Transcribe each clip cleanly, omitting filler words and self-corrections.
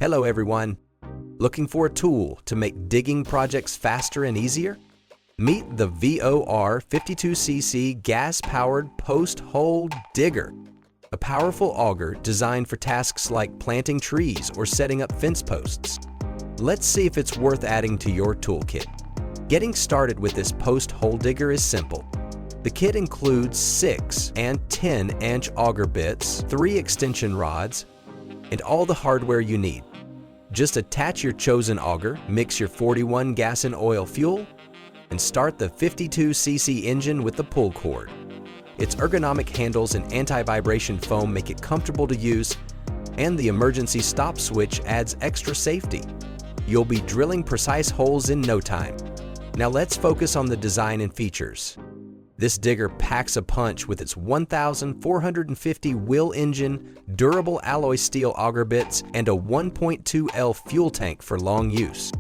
Hello everyone! Looking for a tool to make digging projects faster and easier? Meet the VEVOR 52cc gas-powered post-hole digger, a powerful auger designed for tasks like planting trees or setting up fence posts. Let's see if it's worth adding to your toolkit. Getting started with this post-hole digger is simple. The kit includes 6 and 10-inch auger bits, 3 extension rods, and all the hardware you need. Just attach your chosen auger, mix your 41 gas and oil fuel, and start the 52cc engine with the pull cord. Its ergonomic handles and anti-vibration foam make it comfortable to use, and the emergency stop switch adds extra safety. You'll be drilling precise holes in no time. Now let's focus on the design and features. This digger packs a punch with its 1,450 wheel engine, durable alloy steel auger bits, and a 1.2L fuel tank for long use.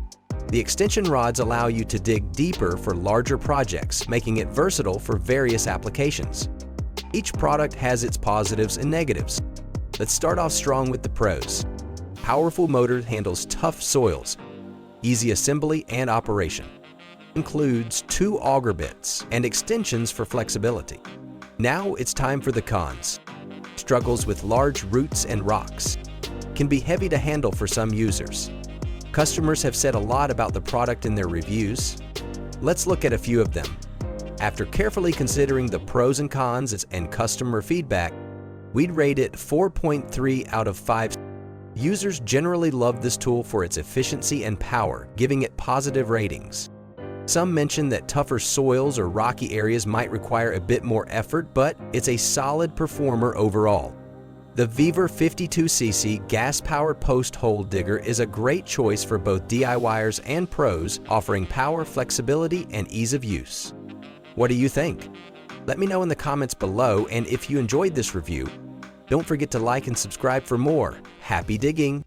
The extension rods allow you to dig deeper for larger projects, making it versatile for various applications. Each product has its positives and negatives. Let's start off strong with the pros. Powerful motor handles tough soils, easy assembly and operation. Includes 2 auger bits and extensions for flexibility. Now it's time for the cons. Struggles with large roots and rocks. Can be heavy to handle for some users. Customers have said a lot about the product in their reviews. Let's look at a few of them. After carefully considering the pros and cons and customer feedback, we'd rate it 4.3 out of 5. Users generally love this tool for its efficiency and power, giving it positive ratings. Some mention that tougher soils or rocky areas might require a bit more effort, but it's a solid performer overall. The VEVOR 52cc gas-powered post-hole digger is a great choice for both DIYers and pros, offering power, flexibility, and ease of use. What do you think? Let me know in the comments below, and if you enjoyed this review, don't forget to like and subscribe for more. Happy digging!